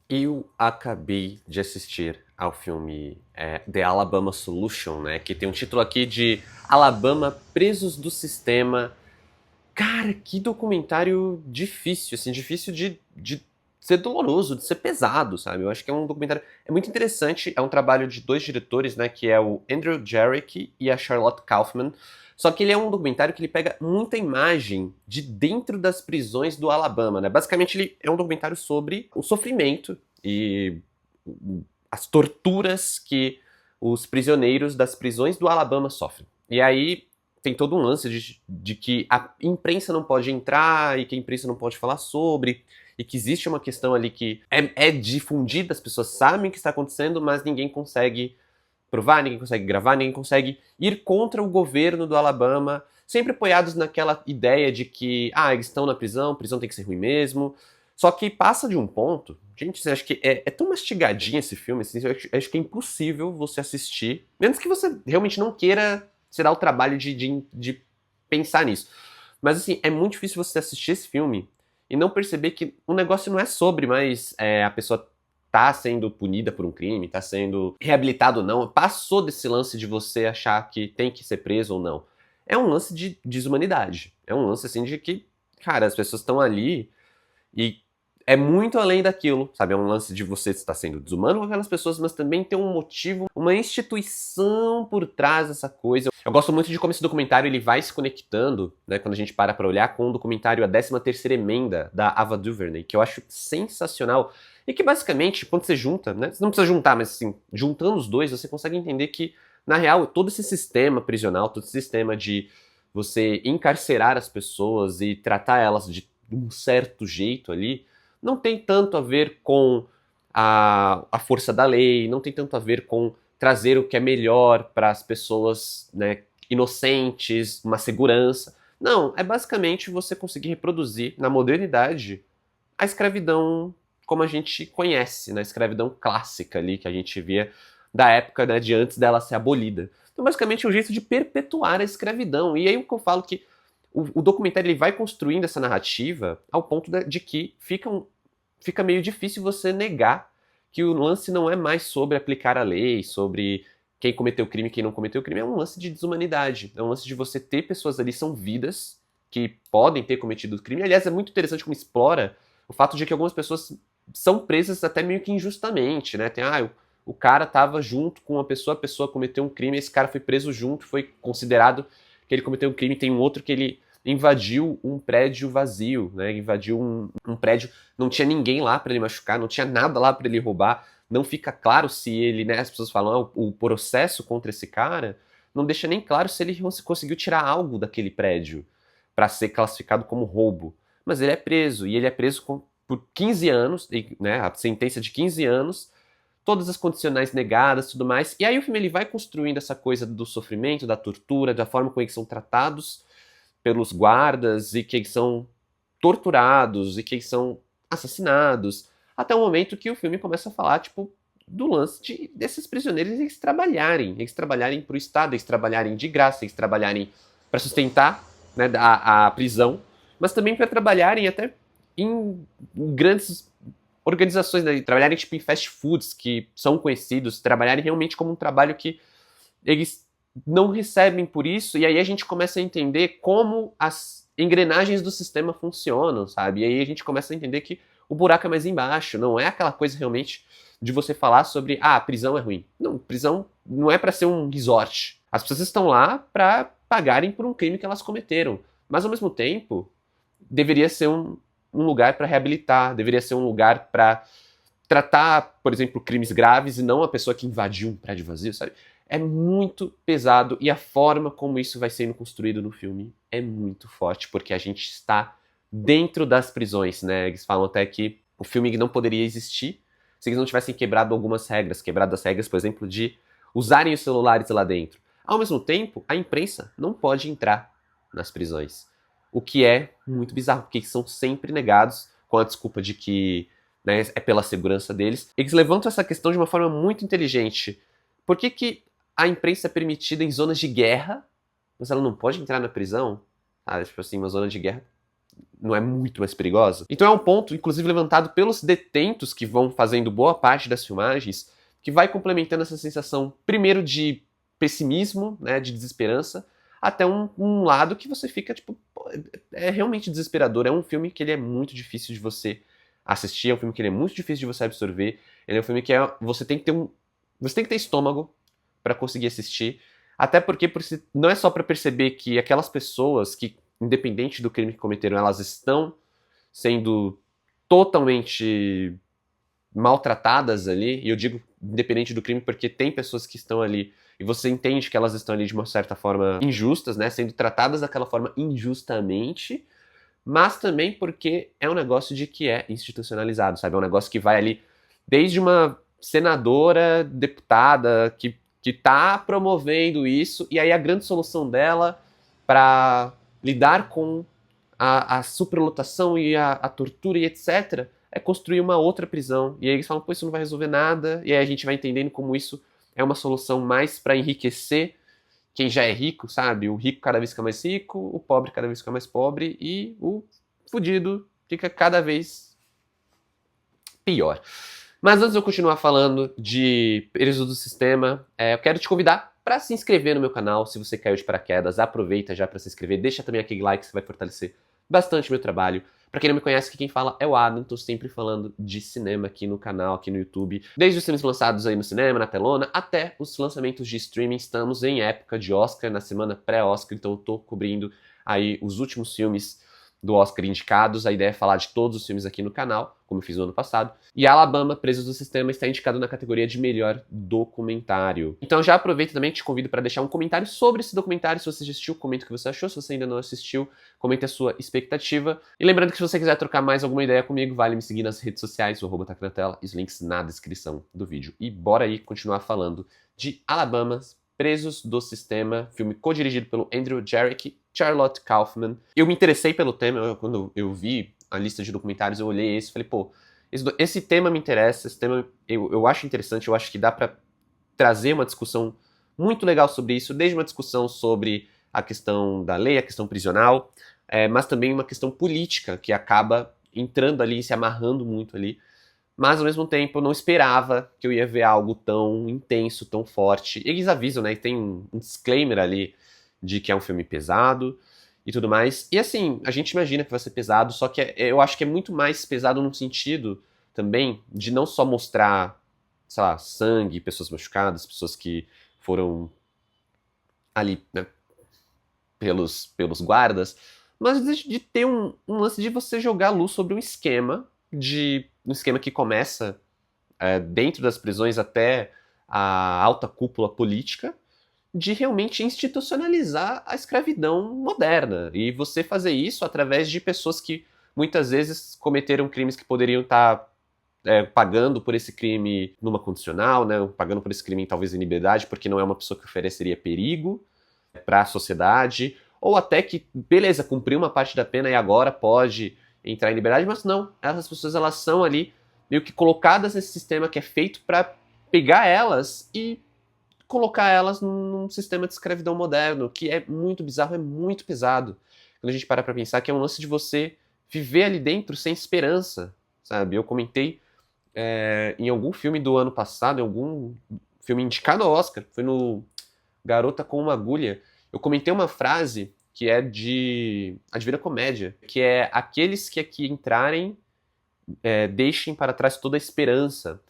Eu acabei de assistir ao filme The Alabama Solution, né? Que tem um título aqui de Alabama Presos do Sistema. Cara, que documentário difícil, assim, difícil de ser doloroso, de ser pesado, sabe? Eu acho que é um documentário. É muito interessante, é um trabalho de dois diretores, né? Que é o Andrew Jarrick e a Charlotte Kaufman. Só que ele é um documentário que ele pega muita imagem de dentro das prisões do Alabama, né? Basicamente, ele é um documentário sobre o sofrimento e as torturas que os prisioneiros das prisões do Alabama sofrem. E aí tem todo um lance de que a imprensa não pode entrar e que a imprensa não pode falar sobre, e que existe uma questão ali que é difundida, as pessoas sabem o que está acontecendo, mas ninguém consegue provar, ninguém consegue gravar, ninguém consegue ir contra o governo do Alabama, sempre apoiados naquela ideia de que, eles estão na prisão, prisão tem que ser ruim mesmo. Só que passa de um ponto. Gente, você acha que é tão mastigadinho esse filme, assim, eu acho que é impossível você assistir, menos que você realmente não queira se dar o trabalho de pensar nisso. Mas assim, é muito difícil você assistir esse filme e não perceber que o negócio não é sobre, mas a pessoa tá sendo punida por um crime, tá sendo reabilitado ou não, passou desse lance de você achar que tem que ser preso ou não. É um lance de desumanidade. É um lance assim de que, cara, as pessoas estão ali e é muito além daquilo, sabe? É um lance de você estar sendo desumano com aquelas pessoas, mas também tem um motivo, uma instituição por trás dessa coisa. Eu gosto muito de como esse documentário ele vai se conectando, né? Quando a gente para olhar com o documentário A 13ª Emenda, da Ava DuVernay, que eu acho sensacional. E que basicamente, quando você junta, né? Você não precisa juntar, mas assim, juntando os dois, você consegue entender que, na real, todo esse sistema prisional, todo esse sistema de você encarcerar as pessoas e tratar elas de um certo jeito ali, não tem tanto a ver com a força da lei, não tem tanto a ver com trazer o que é melhor para as pessoas, né, inocentes, uma segurança. Não, é basicamente você conseguir reproduzir na modernidade a escravidão como a gente conhece, né, a escravidão clássica ali que a gente via da época, né, de antes dela ser abolida. Então, basicamente, é um jeito de perpetuar a escravidão. E aí o que eu falo que o documentário ele vai construindo essa narrativa ao ponto de que fica meio difícil você negar que o lance não é mais sobre aplicar a lei, sobre quem cometeu crime e quem não cometeu crime, é um lance de desumanidade. É um lance de você ter pessoas ali, são vidas que podem ter cometido crime. Aliás, é muito interessante como explora o fato de que algumas pessoas são presas até meio que injustamente, né? Tem, o cara tava junto com uma pessoa, a pessoa cometeu um crime, esse cara foi preso junto, foi considerado que ele cometeu um crime, tem um outro que ele invadiu um prédio vazio, né? Invadiu um prédio, não tinha ninguém lá para ele machucar, não tinha nada lá para ele roubar. Não fica claro se ele, né? As pessoas falam, o processo contra esse cara não deixa nem claro se ele conseguiu tirar algo daquele prédio para ser classificado como roubo. Mas ele é preso, e ele é preso por 15 anos, né? A sentença de 15 anos, todas as condicionais negadas, tudo mais. E aí o filme ele vai construindo essa coisa do sofrimento, da tortura, da forma como eles são tratados pelos guardas e que eles são torturados e que eles são assassinados, até o momento que o filme começa a falar, tipo, do lance desses prisioneiros eles trabalharem para o Estado, eles trabalharem de graça, eles trabalharem para sustentar, né, a prisão, mas também para trabalharem até em grandes organizações, né, trabalharem tipo em fast foods que são conhecidos, trabalharem realmente como um trabalho que eles não recebem por isso, e aí a gente começa a entender como as engrenagens do sistema funcionam, sabe? E aí a gente começa a entender que o buraco é mais embaixo, não é aquela coisa realmente de você falar sobre, a prisão é ruim. Não, prisão não é para ser um resort. As pessoas estão lá para pagarem por um crime que elas cometeram. Mas ao mesmo tempo, deveria ser um lugar para reabilitar, deveria ser um lugar para tratar, por exemplo, crimes graves e não a pessoa que invadiu um prédio vazio, sabe? É muito pesado e a forma como isso vai sendo construído no filme é muito forte, porque a gente está dentro das prisões, né? Eles falam até que o filme não poderia existir se eles não tivessem quebrado as regras, por exemplo, de usarem os celulares lá dentro. Ao mesmo tempo, a imprensa não pode entrar nas prisões, o que é muito bizarro, porque eles são sempre negados com a desculpa de que, né, é pela segurança deles. Eles levantam essa questão de uma forma muito inteligente. Por que a imprensa é permitida em zonas de guerra, mas ela não pode entrar na prisão? Tipo assim, uma zona de guerra não é muito mais perigosa? Então é um ponto, inclusive, levantado pelos detentos que vão fazendo boa parte das filmagens, que vai complementando essa sensação, primeiro, de pessimismo, né, de desesperança, até um lado que você fica, tipo, pô, é realmente desesperador. É um filme que ele é muito difícil de você assistir, é um filme que ele é muito difícil de você absorver, ele é um filme que você tem que ter você tem que ter estômago para conseguir assistir, até porque não é só para perceber que aquelas pessoas que, independente do crime que cometeram, elas estão sendo totalmente maltratadas ali, e eu digo independente do crime porque tem pessoas que estão ali e você entende que elas estão ali de uma certa forma injustas, né, sendo tratadas daquela forma injustamente, mas também porque é um negócio de que é institucionalizado, sabe? É um negócio que vai ali desde uma senadora, deputada, que tá promovendo isso, e aí a grande solução dela para lidar com a superlotação e a tortura e etc., é construir uma outra prisão. E aí eles falam, pô, isso não vai resolver nada, e aí a gente vai entendendo como isso é uma solução mais para enriquecer quem já é rico, sabe? O rico cada vez fica mais rico, o pobre cada vez fica mais pobre e o fudido fica cada vez pior. Mas antes de eu continuar falando de período do sistema, eu quero te convidar para se inscrever no meu canal. Se você caiu de paraquedas, aproveita já para se inscrever. Deixa também aquele like que vai fortalecer bastante o meu trabalho. Para quem não me conhece, aqui quem fala é o Adam. Tô sempre falando de cinema aqui no canal, aqui no YouTube. Desde os filmes lançados aí no cinema, na telona, até os lançamentos de streaming. Estamos em época de Oscar, na semana pré-Oscar, então eu tô cobrindo aí os últimos filmes do Oscar indicados. A ideia é falar de todos os filmes aqui no canal, como eu fiz no ano passado. E Alabama, Presos do Sistema, está indicado na categoria de melhor documentário. Então já aproveito também e te convido para deixar um comentário sobre esse documentário. Se você já assistiu, comenta o que você achou. Se você ainda não assistiu, comente a sua expectativa. E lembrando que se você quiser trocar mais alguma ideia comigo, vale me seguir nas redes sociais, o @tá aqui na tela, e os links na descrição do vídeo. E bora aí continuar falando de Alabama, Presos do Sistema, filme co-dirigido pelo Andrew Jarek e Charlotte Kaufman. Eu me interessei pelo tema, quando eu vi a lista de documentários, eu olhei esse e falei, pô, esse tema me interessa, esse tema eu acho interessante, eu acho que dá pra trazer uma discussão muito legal sobre isso, desde uma discussão sobre a questão da lei, a questão prisional, mas também uma questão política, que acaba entrando ali, se amarrando muito ali. Mas, ao mesmo tempo, eu não esperava que eu ia ver algo tão intenso, tão forte. Eles avisam, né? E tem um disclaimer ali de que é um filme pesado e tudo mais. E, assim, a gente imagina que vai ser pesado, só que eu acho que é muito mais pesado num sentido também de não só mostrar, sei lá, sangue, pessoas machucadas, pessoas que foram ali, né, pelos guardas, mas de ter um lance de você jogar luz sobre um esquema que começa dentro das prisões até a alta cúpula política, de realmente institucionalizar a escravidão moderna. E você fazer isso através de pessoas que muitas vezes cometeram crimes que poderiam estar pagando por esse crime numa condicional, né, pagando por esse crime talvez em liberdade, porque não é uma pessoa que ofereceria perigo para a sociedade, ou até que, beleza, cumpriu uma parte da pena e agora pode entrar em liberdade, mas não, essas pessoas elas são ali meio que colocadas nesse sistema que é feito para pegar elas e colocar elas num sistema de escravidão moderno, que é muito bizarro, é muito pesado. Quando a gente para pra pensar que é um lance de você viver ali dentro sem esperança, sabe? Eu comentei em algum filme do ano passado, em algum filme indicado ao Oscar, foi no Garota com uma Agulha, eu comentei uma frase que é de A Divina Comédia, que é: aqueles que aqui entrarem, deixem para trás toda a esperança.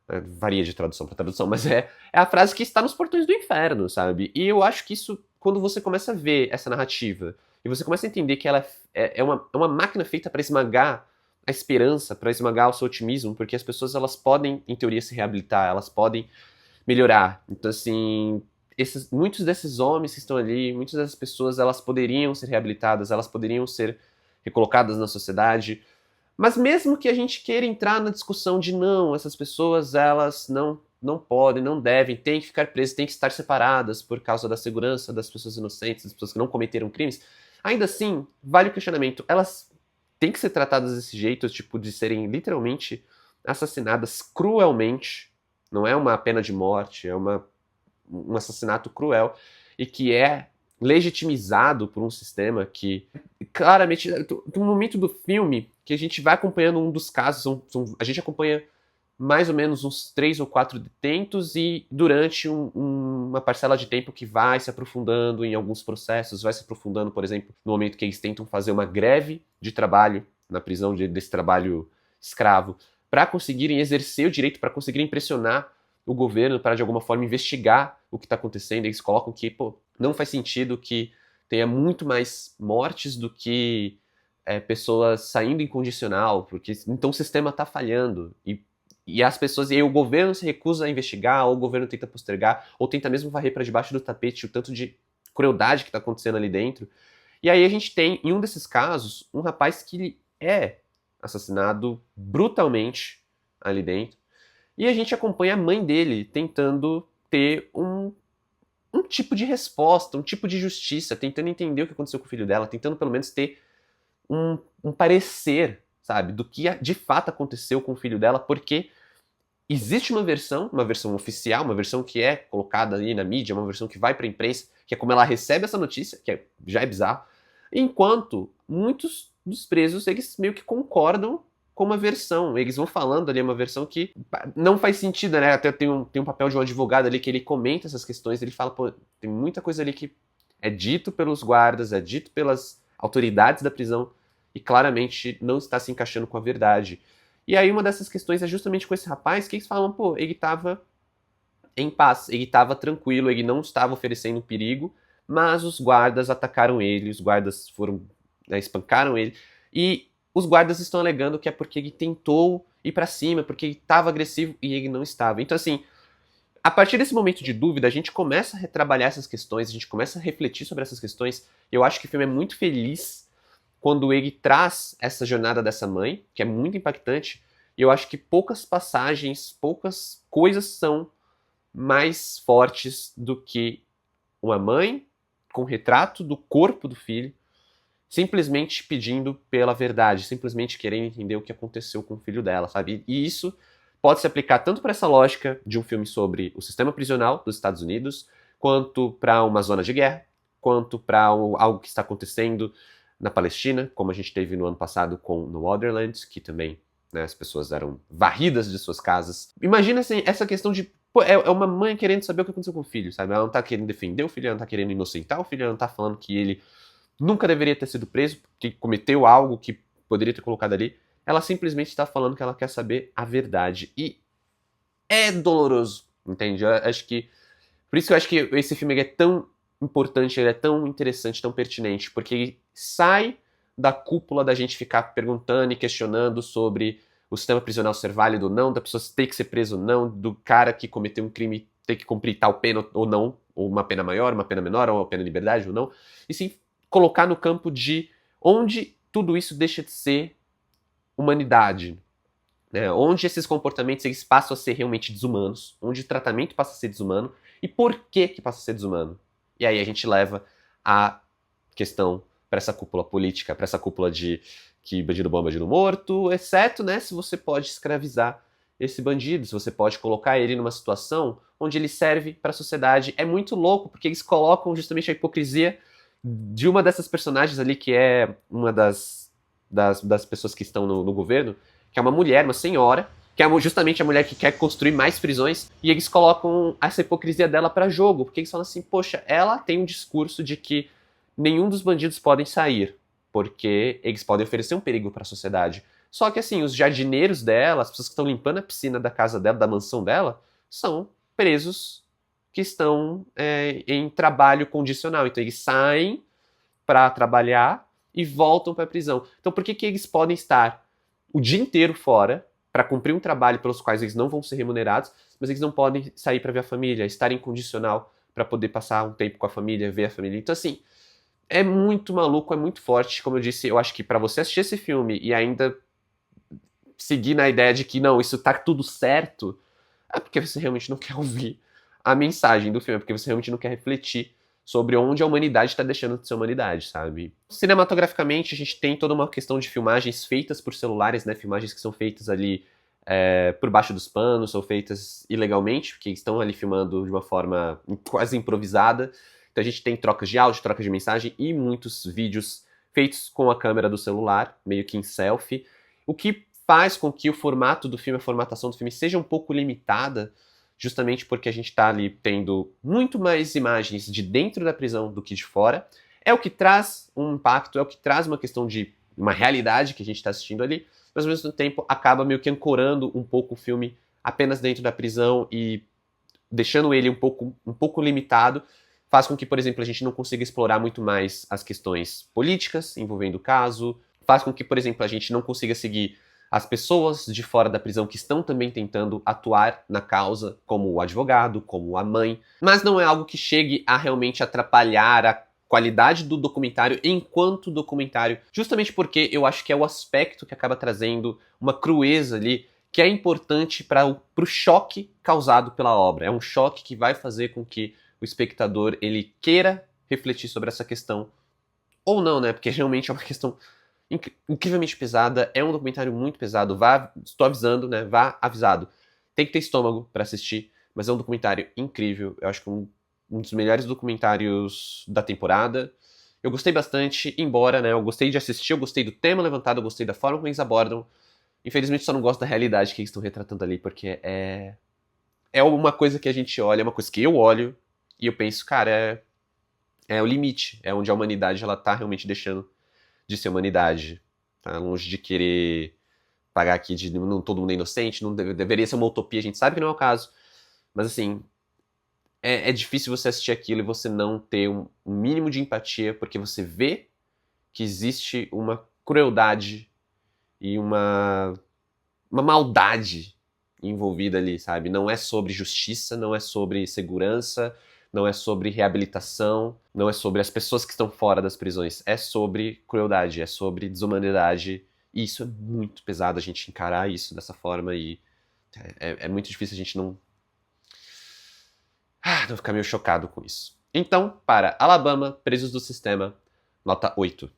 Varia de tradução para tradução, mas é a frase que está nos portões do inferno, sabe? E eu acho que isso, quando você começa a ver essa narrativa, e você começa a entender que ela é uma máquina feita para esmagar a esperança, para esmagar o seu otimismo, porque as pessoas elas podem, em teoria, se reabilitar, elas podem melhorar. Então, assim, muitos desses homens que estão ali, muitas dessas pessoas, elas poderiam ser reabilitadas, elas poderiam ser recolocadas na sociedade. Mas mesmo que a gente queira entrar na discussão de não, essas pessoas, elas não podem, não devem, têm que ficar presas, têm que estar separadas por causa da segurança das pessoas inocentes, das pessoas que não cometeram crimes, ainda assim, vale o questionamento. Elas têm que ser tratadas desse jeito, tipo, de serem literalmente assassinadas cruelmente. Não é uma pena de morte, é um assassinato cruel e que é legitimizado por um sistema que, claramente, no momento do filme, que a gente vai acompanhando um dos casos, a gente acompanha mais ou menos uns 3 ou 4 detentos e durante uma parcela de tempo que vai se aprofundando em alguns processos, vai se aprofundando, por exemplo, no momento que eles tentam fazer uma greve de trabalho na prisão desse trabalho escravo, para conseguirem exercer o direito, para conseguirem pressionar o governo para de alguma forma investigar o que está acontecendo. Eles colocam que, pô, não faz sentido que tenha muito mais mortes do que pessoas saindo incondicional, porque então o sistema está falhando. E as pessoas, e aí o governo se recusa a investigar, ou o governo tenta postergar, ou tenta mesmo varrer para debaixo do tapete o tanto de crueldade que está acontecendo ali dentro. E aí a gente tem, em um desses casos, um rapaz que é assassinado brutalmente ali dentro. E a gente acompanha a mãe dele tentando ter um tipo de resposta, um tipo de justiça, tentando entender o que aconteceu com o filho dela, tentando pelo menos ter um parecer, sabe, do que de fato aconteceu com o filho dela, porque existe uma versão oficial, uma versão que é colocada ali na mídia, uma versão que vai para a imprensa, que é como ela recebe essa notícia, que já é bizarro, enquanto muitos dos presos, eles meio que concordam com uma versão, eles vão falando ali uma versão que não faz sentido, né, até tem um papel de um advogado ali que ele comenta essas questões, ele fala, pô, tem muita coisa ali que é dito pelos guardas, é dito pelas autoridades da prisão, e claramente não está se encaixando com a verdade. E aí uma dessas questões é justamente com esse rapaz, que eles falam, pô, ele estava em paz, ele estava tranquilo, ele não estava oferecendo perigo, mas os guardas atacaram ele, os guardas foram, espancaram ele, e os guardas estão alegando que é porque ele tentou ir pra cima, porque ele estava agressivo e ele não estava. Então assim, a partir desse momento de dúvida, a gente começa a retrabalhar essas questões, a gente começa a refletir sobre essas questões, e eu acho que o filme é muito feliz quando ele traz essa jornada dessa mãe, que é muito impactante, e eu acho que poucas passagens, poucas coisas são mais fortes do que uma mãe com um retrato do corpo do filho, simplesmente pedindo pela verdade, simplesmente querendo entender o que aconteceu com o filho dela, sabe? E isso pode se aplicar tanto para essa lógica de um filme sobre o sistema prisional dos Estados Unidos, quanto para uma zona de guerra, quanto para algo que está acontecendo na Palestina, como a gente teve no ano passado com No Otherland, que também, né, as pessoas eram varridas de suas casas. Imagina assim, essa questão de pô, é uma mãe querendo saber o que aconteceu com o filho, sabe? Ela não tá querendo defender o filho, ela não tá querendo inocentar o filho, ela não tá falando que ele nunca deveria ter sido preso, que cometeu algo que poderia ter colocado ali. Ela simplesmente está falando que ela quer saber a verdade. E é doloroso, entende? Eu acho que por isso que eu acho que esse filme é tão importante, ele é tão interessante, tão pertinente, porque ele sai da cúpula da gente ficar perguntando e questionando sobre o sistema prisional ser válido ou não, da pessoa ter que ser preso ou não, do cara que cometeu um crime ter que cumprir tal pena ou não, ou uma pena maior, uma pena menor, ou uma pena de liberdade ou não, e sim colocar no campo de onde tudo isso deixa de ser humanidade, né? Onde esses comportamentos eles passam a ser realmente desumanos, onde o tratamento passa a ser desumano, e por que passa a ser desumano. E aí a gente leva a questão para essa cúpula política, para essa cúpula de que bandido bom é bandido morto, exceto, né, se você pode escravizar esse bandido, se você pode colocar ele numa situação onde ele serve para a sociedade. É muito louco, porque eles colocam justamente a hipocrisia de uma dessas personagens ali, que é uma das pessoas que estão no governo, que é uma mulher, uma senhora, que é justamente a mulher que quer construir mais prisões, e eles colocam essa hipocrisia dela para jogo, porque eles falam assim, poxa, ela tem um discurso de que nenhum dos bandidos podem sair, porque eles podem oferecer um perigo para a sociedade. Só que assim, os jardineiros dela, as pessoas que estão limpando a piscina da casa dela, da mansão dela, são presos que estão em trabalho condicional. Então eles saem para trabalhar e voltam para a prisão. Então por que eles podem estar o dia inteiro fora para cumprir um trabalho pelos quais eles não vão ser remunerados, mas eles não podem sair para ver a família, estar em condicional para poder passar um tempo com a família, ver a família? Então assim, é muito maluco, é muito forte. Como eu disse, eu acho que para você assistir esse filme e ainda seguir na ideia de que não, isso tá tudo certo, é porque você realmente não quer ouvir a mensagem do filme, é porque você realmente não quer refletir sobre onde a humanidade está deixando de ser humanidade, sabe? Cinematograficamente, a gente tem toda uma questão de filmagens feitas por celulares, né? Filmagens que são feitas ali por baixo dos panos, são feitas ilegalmente, porque estão ali filmando de uma forma quase improvisada. Então a gente tem trocas de áudio, trocas de mensagem e muitos vídeos feitos com a câmera do celular, meio que em selfie, o que faz com que o formato do filme, a formatação do filme seja um pouco limitada, justamente porque a gente está ali tendo muito mais imagens de dentro da prisão do que de fora. É o que traz um impacto, é o que traz uma questão de uma realidade que a gente está assistindo ali, mas ao mesmo tempo acaba meio que ancorando um pouco o filme apenas dentro da prisão e deixando ele um pouco limitado, faz com que, por exemplo, a gente não consiga explorar muito mais as questões políticas envolvendo o caso, faz com que, por exemplo, a gente não consiga seguir as pessoas de fora da prisão que estão também tentando atuar na causa, como o advogado, como a mãe, mas não é algo que chegue a realmente atrapalhar a qualidade do documentário enquanto documentário, justamente porque eu acho que é o aspecto que acaba trazendo uma crueza ali, que é importante para o choque causado pela obra. É um choque que vai fazer com que o espectador ele queira refletir sobre essa questão, ou não, né? Porque realmente é uma questão incrivelmente pesada, é um documentário muito pesado, estou avisando, né? Vá avisado. Tem que ter estômago para assistir, mas é um documentário incrível. Eu acho que um dos melhores documentários da temporada. Eu gostei bastante, embora, né? Eu gostei de assistir, eu gostei do tema levantado, eu gostei da forma como eles abordam. Infelizmente, só não gosto da realidade que eles estão retratando ali, porque é uma coisa que a gente olha, é uma coisa que eu olho e eu penso, cara, é o limite, é onde a humanidade ela tá realmente deixando de ser humanidade, tá longe de querer pagar aqui de não, todo mundo é inocente, não deveria ser uma utopia, a gente sabe que não é o caso, mas assim, é difícil você assistir aquilo e você não ter um mínimo de empatia, porque você vê que existe uma crueldade e uma maldade envolvida ali, sabe? Não é sobre justiça, não é sobre segurança, não é sobre reabilitação, não é sobre as pessoas que estão fora das prisões. É sobre crueldade, é sobre desumanidade. E isso é muito pesado a gente encarar isso dessa forma e é muito difícil a gente não ficar meio chocado com isso. Então, para Alabama, Presos do Sistema, nota 8.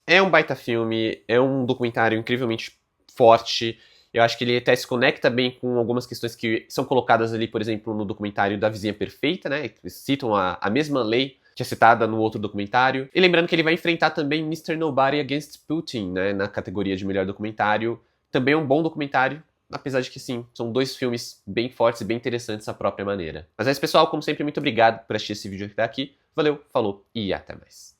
É um baita filme, é um documentário incrivelmente forte. Eu acho que ele até se conecta bem com algumas questões que são colocadas ali, por exemplo, no documentário da Vizinha Perfeita, né? Eles citam a mesma lei que é citada no outro documentário. E lembrando que ele vai enfrentar também Mr. Nobody Against Putin, né? Na categoria de melhor documentário. Também é um bom documentário, apesar de que sim, são dois filmes bem fortes e bem interessantes à própria maneira. Mas é isso, pessoal. Como sempre, muito obrigado por assistir esse vídeo até aqui. Valeu, falou e até mais.